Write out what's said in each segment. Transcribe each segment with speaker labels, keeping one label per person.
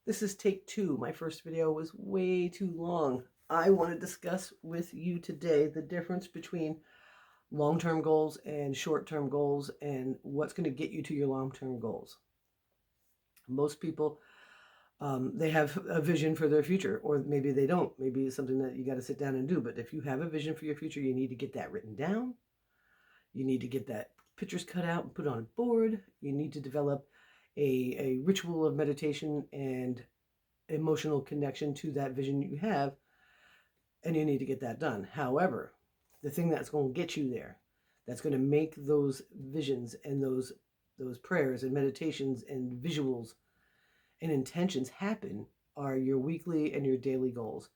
Speaker 1: This is take two. My first video was way too long. I want to discuss with you today the difference between long-term goals and short-term goals and what's going to get you to your long-term goals. Most people, they have a vision for their future, or maybe they don't. Maybe it's something that you got to sit down and do. But if you have a vision for your future, you need to get that written down. You need to get that pictures cut out and put on a board. You need to develop a ritual of meditation and emotional connection to that vision you have, and you need to get that done. However, the thing that's going to get you there, that's going to make those visions and those prayers and meditations and visuals and intentions happen are your weekly and your daily goals.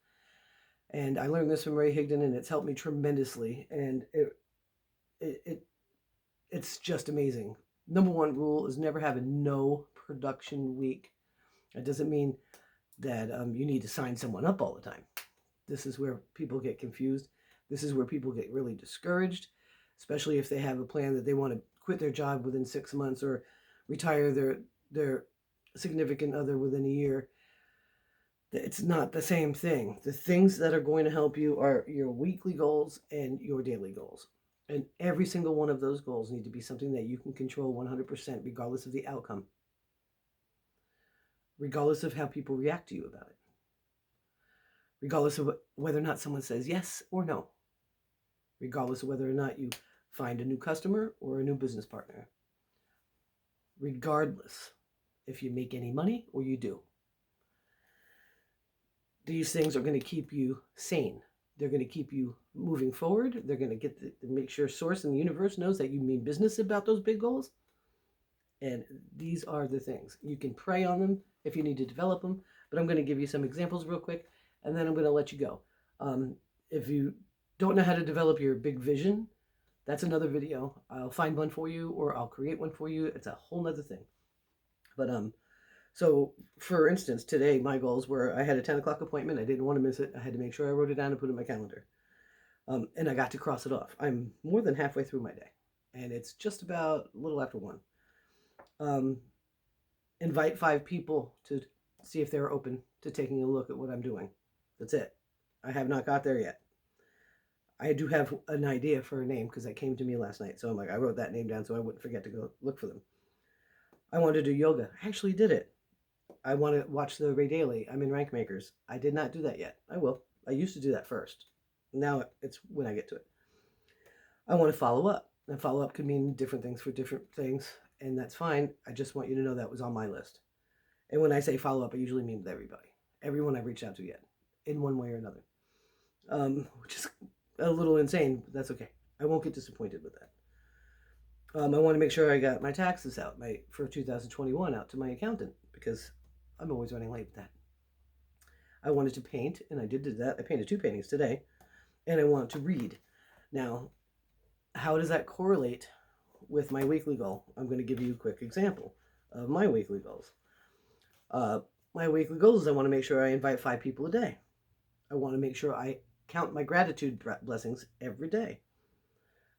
Speaker 1: And I learned this from Ray Higdon, and it's helped me tremendously. And it it's just amazing. Number one rule is never have a no production week. That doesn't mean that you need to sign someone up all the time. This is where people get confused. This is where people get really discouraged, especially if they have a plan that they want to quit their job within 6 months or retire their significant other within a year. It's not the same thing. The things that are going to help you are your weekly goals and your daily goals. And every single one of those goals need to be something that you can control 100%, regardless of the outcome, regardless of how people react to you about it, regardless of whether or not someone says yes or no, regardless of whether or not you find a new customer or a new business partner, regardless if you make any money or you do. These things are going to keep you sane. They're going to keep you moving forward. They're going to make sure source and the universe knows that you mean business about those big goals. And these are the things. You can pray on them if you need to develop them, but I'm going to give you some examples real quick, and then I'm going to let you go. If you don't know how to develop your big vision, that's another video. I'll find one for you, or I'll create one for you. It's a whole nother thing. But so for instance, today my goals were I had a 10 o'clock appointment. I didn't want to miss it. I had to make sure I wrote it down and put it in my calendar. And I got to cross it off. I'm more than halfway through my day, and it's just about a little after 1. Invite 5 people to see if they're open to taking a look at what I'm doing. That's it. I have not got there yet. I do have an idea for a name because that came to me last night. So I'm like, I wrote that name down so I wouldn't forget to go look for them. I wanted to do yoga. I actually did it. I want to watch the Ray Daly. I'm in Rank Makers. I did not do that yet. I will. I used to do that first. Now it's when I get to it. I want to follow up. And follow up could mean different things for different things, and that's fine. I just want you to know that was on my list. And when I say follow up, I usually mean with everybody, everyone I've reached out to yet, in one way or another, which is a little insane, but that's okay. I won't get disappointed with that. I want to make sure I got my taxes out for 2021 out to my accountant because I'm always running late with that. I wanted to paint, and I did that. I painted 2 paintings today, and I want to read. Now, how does that correlate with my weekly goal? I'm going to give you a quick example of my weekly goals. My weekly goals is I want to make sure I invite 5 people a day. I want to make sure I count my gratitude blessings every day.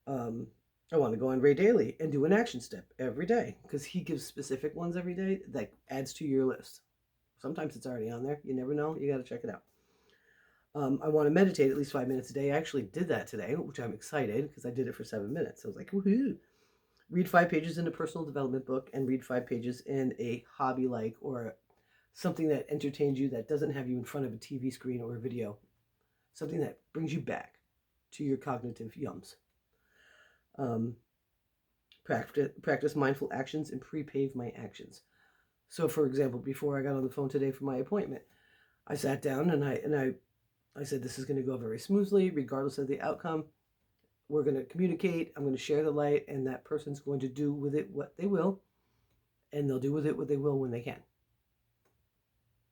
Speaker 1: I want to go on Ray Daly and do an action step every day because he gives specific ones every day that adds to your list. Sometimes it's already on there. You never know. You got to check it out. I want to meditate at least 5 minutes a day. I actually did that today, which I'm excited because I did it for 7 minutes. I was like, woohoo. Read 5 pages in a personal development book and read 5 pages in a hobby or something that entertains you that doesn't have you in front of a TV screen or a video. Something that brings you back to your cognitive yums. Practice mindful actions and pre-pave my actions. So, for example, before I got on the phone today for my appointment, I sat down and I said, this is going to go very smoothly, regardless of the outcome. We're going to communicate. I'm going to share the light, and that person's going to do with it what they will, and they'll do with it what they will when they can.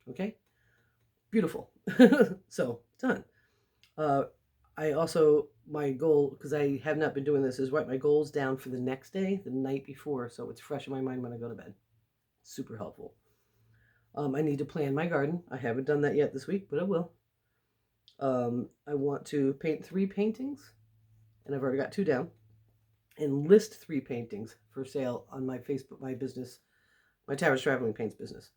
Speaker 1: Okay? Beautiful. So, done. I also, my goal, because I have not been doing this, is write my goals down for the next day, the night before, so it's fresh in my mind when I go to bed. Super helpful. I need to plan my garden. I haven't done that yet this week, but I will. I want to paint 3 paintings, and I've already got 2 down, and list 3 paintings for sale on my Facebook, my business, my Tara's Traveling Paints business.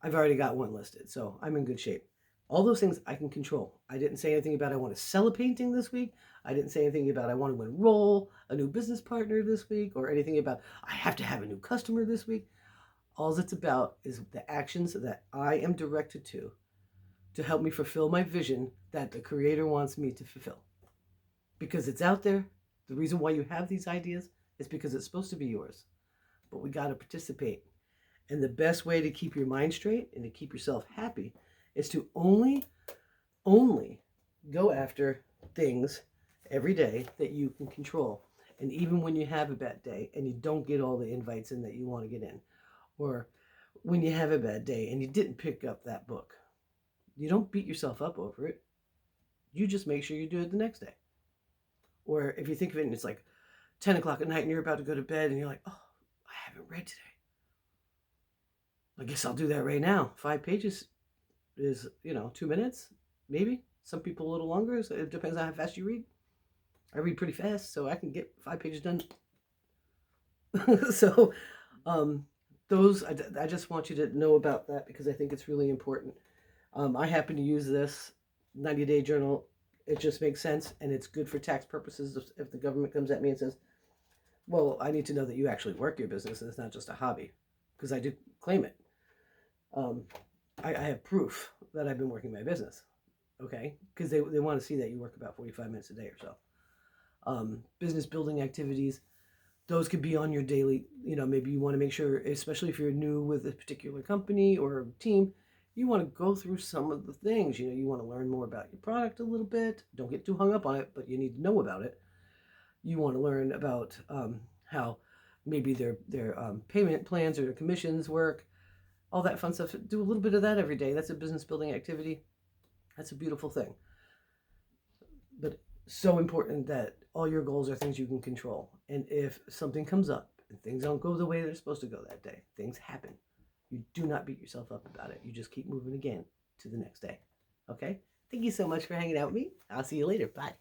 Speaker 1: I've already got one listed, so I'm in good shape. All those things I can control. I didn't say anything about I want to sell a painting this week. I didn't say anything about I want to enroll a new business partner this week, or anything about I have to have a new customer this week. All it's about is the actions that I am directed to help me fulfill my vision that the Creator wants me to fulfill. Because it's out there. The reason why you have these ideas is because it's supposed to be yours. But we got to participate. And the best way to keep your mind straight and to keep yourself happy is to only go after things every day that you can control. And even when you have a bad day and you don't get all the invites in that you want to get in, or when you have a bad day and you didn't pick up that book, you don't beat yourself up over it. You just make sure you do it the next day. Or if you think of it and it's like 10 o'clock at night and you're about to go to bed and you're like, oh, I haven't read today. I guess I'll do that right now. 5 pages is, 2 minutes, maybe. Some people a little longer. So it depends on how fast you read. I read pretty fast, so I can get 5 pages done. So those, I just want you to know about that because I think it's really important. I happen to use this 90-day journal. It just makes sense, and it's good for tax purposes. If the government comes at me and says, well, I need to know that you actually work your business and it's not just a hobby, because I do claim it. I have proof that I've been working my business, okay? Because they want to see that you work about 45 minutes a day or so. Business building activities, those could be on your daily, maybe you want to make sure, especially if you're new with a particular company or team, you want to go through some of the things. You want to learn more about your product a little bit. Don't get too hung up on it, but you need to know about it. You want to learn about how maybe their payment plans or their commissions work, all that fun stuff. Do a little bit of that every day. That's a business building activity. That's a beautiful thing. But so important that all your goals are things you can control. And if something comes up and things don't go the way they're supposed to go that day, things happen. You do not beat yourself up about it. You just keep moving again to the next day. Okay? Thank you so much for hanging out with me. I'll see you later. Bye.